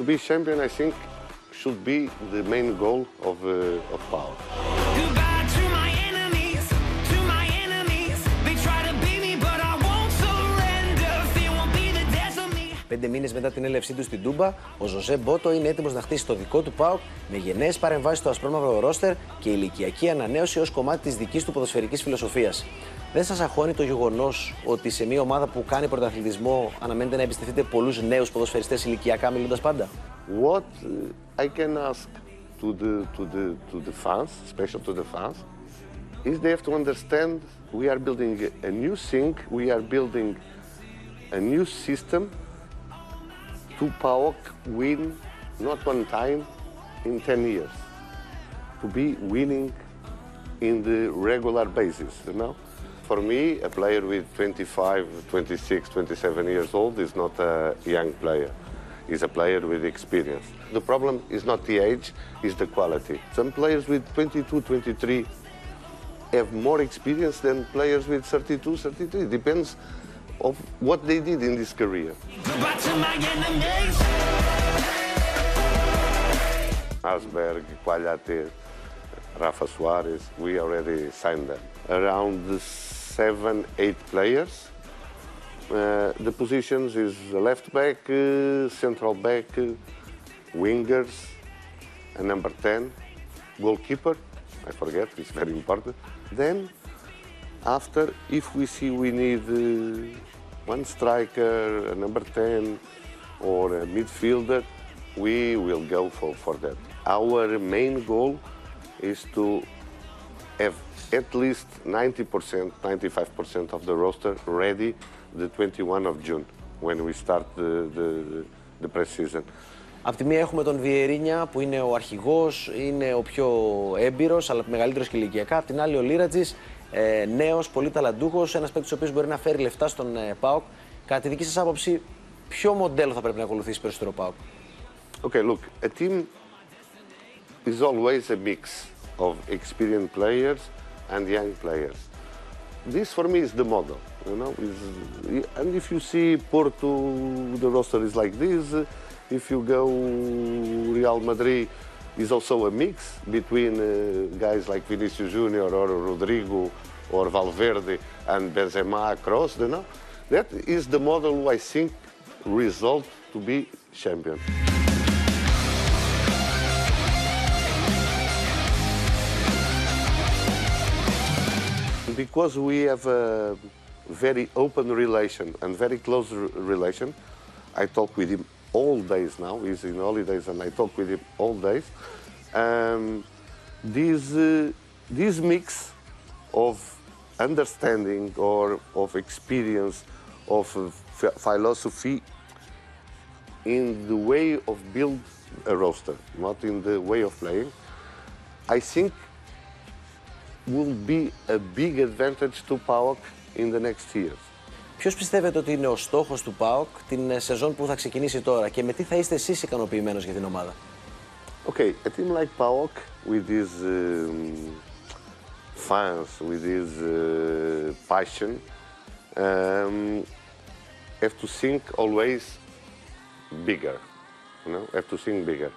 be champion, I think, should be the main goal of PAOK. 5 μήνες μετά την έλευσή του στην Τούμπα, ο Ζοσέ Μπότο είναι έτοιμος να χτίσει το δικό του ΠΑΟΚ με γενναίες παρεμβάσεις στο ασπρόμαυρο ρόστερ και ηλικιακή ανανέωση ως κομμάτι της δικής του ποδοσφαιρικής φιλοσοφίας. Δεν σας αγχώνει το γεγονός ότι σε μια ομάδα που κάνει πρωταθλητισμό αναμένετε να εμπιστευτείτε πολλούς νέους ποδοσφαιριστές ηλικιακά μιλώντας πάντα? What I can ask to the fans, especially to the fans, is they have to understand we are building a new thing, we are building a new system to PAOK win not one time in 10 years, to be winning in the regular basis, you know. For me, a player with 25, 26, 27 years old is not a young player. He's a player with experience. The problem is not the age, it's the quality. Some players with 22, 23 have more experience than players with 32, 33. Depends of what they did in this career. Asberg, Quagliate, Rafa Suarez, we already signed them. Around 7, 8 players. The positions is left back, central back, wingers, a number 10, goalkeeper, I forget, it's very important. Then, after, if we see we need one striker, a number 10, or a midfielder, we will go for that. Our main goal is to have at least 90%, 95% of the roster ready the 21 of June, when we start the pre-season. Απ' τη μία έχουμε τον Βιερίνια που είναι ο αρχηγός, είναι ο πιο έμπειρος αλλά μεγαλύτερος και ηλικιακά. Απ' την άλλη ο Λίρατζης, νέος, πολύ ταλαντούχος, ένας παίκτης ο οποίος μπορεί να φέρει λεφτά στον ΠΑΟΚ. Κατά τη δική σας άποψη, ποιο μοντέλο θα πρέπει να ακολουθήσει περισσότερο ΠΑΟΚ? Okay, look, a team is always a mix of experienced players and young players. This for me is the model, you know. And if you see Porto, the roster is like this. If you go Real Madrid, is also a mix between guys like Vinicius Junior or Rodrigo or Valverde and Benzema across, you know. That is the model who I think result to be champion. Because we have a very open relation and very close relation, I talk with him all days now. He's in holidays and I talk with him all days. This mix of understanding or of experience, of philosophy in the way of build a roster, not in the way of playing, I think will be a big advantage to PAOK in the next years. Ποιος πιστεύετε ότι είναι ο στόχος του ΠΑΟΚ την σεζόν που θα ξεκινήσει τώρα και με τι θα είστε εσείς ικανοποιημένος για την ομάδα? Okay, a team like PAOK with his fans, with his passion, have to think always bigger, you know, have to think bigger.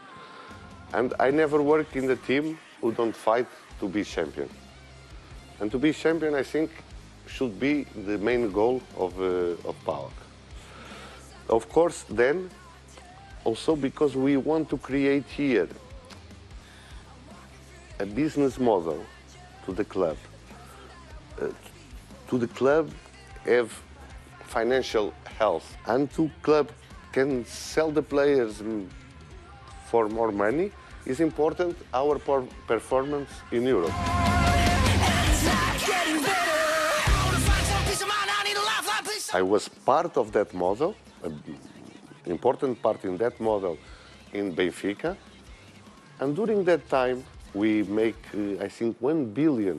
And I never work in the team who don't fight to be champion. And to be champion, I think, should be the main goal of PAOK. Of course, then, also because we want to create here a business model to the club. To the club have financial health, and to club can sell the players for more money. Is important our performance in Europe. I was part of that model, an important part in that model in Benfica. And during that time, we make, I think, 1 billion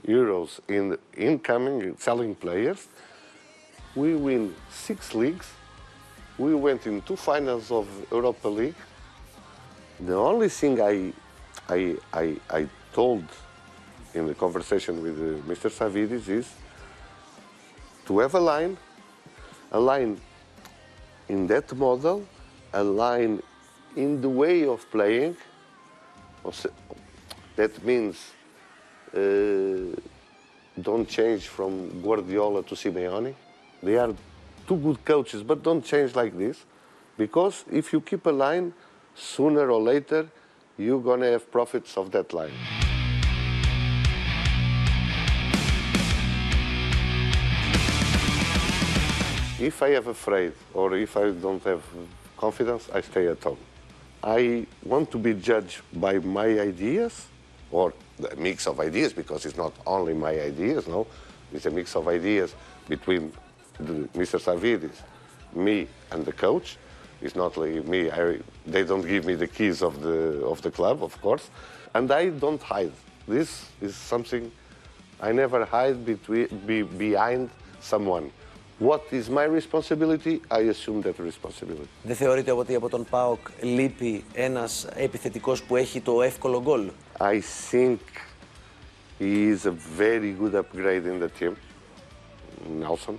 euros in incoming, selling players. We win 6 leagues. We went in 2 finals of Europa League. The only thing I told in the conversation with Mr. Savidis is to have a line in that model align in the way of playing. That means don't change from Guardiola to Simeone. They are two good coaches, but don't change like this. Because if you keep a line, sooner or later, you're going to have profits of that line. If I am afraid or if I don't have confidence, I stay at home. I want to be judged by my ideas, or a mix of ideas, because it's not only my ideas, no. It's a mix of ideas between Mr. Savidis, me, and the coach. It's not like me. They don't give me the keys of the club, of course, and I don't hide. This is something I never hide behind someone. What is my responsibility? I assume that responsibility. Δεν θεωρείτε ότι από τον ΠΑΟΚ λείπει ένας επιθετικός που έχει το εύκολο γκολ? I think he is a very good upgrade in the team, Nelson.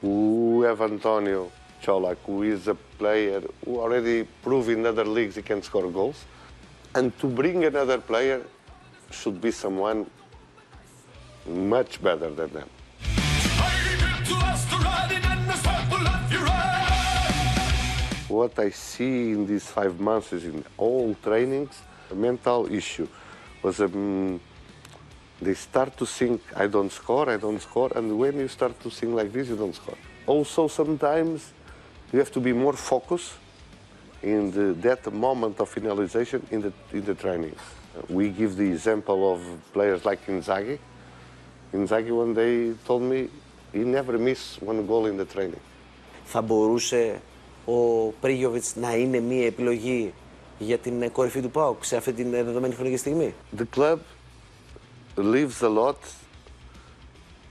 We have Antonio Cholak, who is a player who already proved in other leagues he can score goals. And to bring another player should be someone much better than them. What I see in these 5 months is in all trainings, a mental issue was they start to think, I don't score, and when you start to think like this, you don't score. Also, sometimes you have to be more focused in that moment of finalization in the trainings. We give the example of players like Inzaghi. Inzaghi one day told me he never missed one goal in the training. Θα μπορούσε ο Πρίγιοβιτς να είναι μία επιλογή για την κορυφή του ΠΑΟΚ σε αυτή την δεδομένη χρονική στιγμή? The club lives a lot,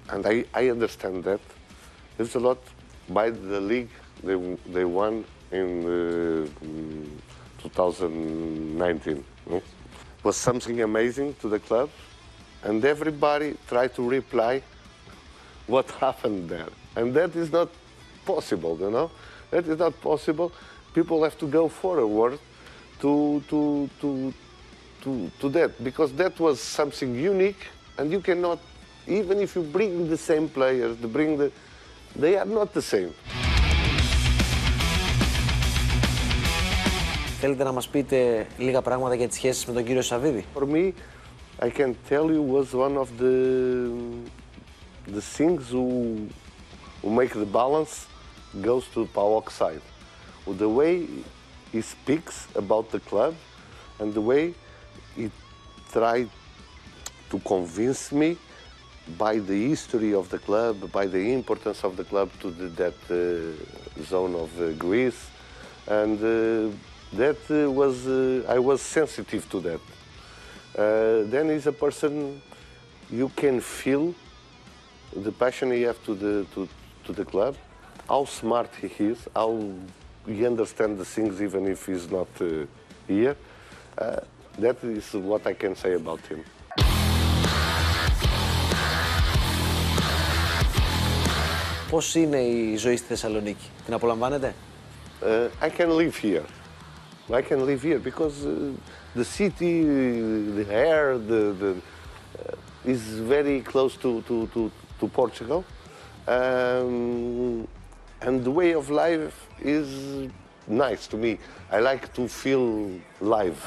and I understand that, lives a lot by the league they won in 2019. No? It was something amazing to the club, and everybody tried to reply what happened there. And that is not possible, you know? That is not possible. People have to go forward to that, because that was something unique, and you cannot, even if you bring the same players, they are not the same. Θέλετε να μας πείτε λίγα πράγματα για τις σχέσεις με τον κύριο Σαββίδη? For me, I can tell you was one of the things who make the balance goes to PAOK side. With the way he speaks about the club and the way he tried to convince me by the history of the club, by the importance of the club to that zone of Greece, and that I was sensitive to that. Then he's a person you can feel the passion he has to the club, how smart he is, how he understands the things even if he's not here. That is what I can say about him. Πώς είναι η ζωή στη Θεσσαλονίκη? Την απολαμβάνετε? I can live here. I can live here because the city, the air, is very close to Portugal. And the way of life is nice to me. I like to feel live.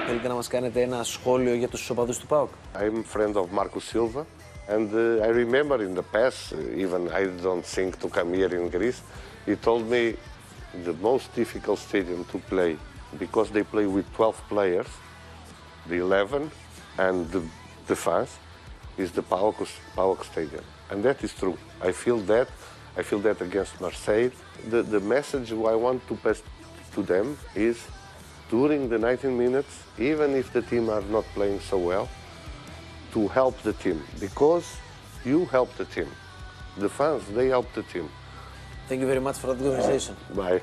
Θέλετε να μας κάνετε ένα σχόλιο για τους οπαδούς του ΠΑΟΚ? I'm a friend of Marcos Silva, and I remember in the past, even I don't think to come here in Greece, he told me the most difficult stadium to play, because they play with 12 players, the 11 and the fans, is the PAOK Stadium. And that is true. I feel that against Marseille. The message I want to pass to them is, during the 19 minutes, even if the team are not playing so well, to help the team, because you help the team. The fans, they help the team. Thank you very much for that conversation. Bye.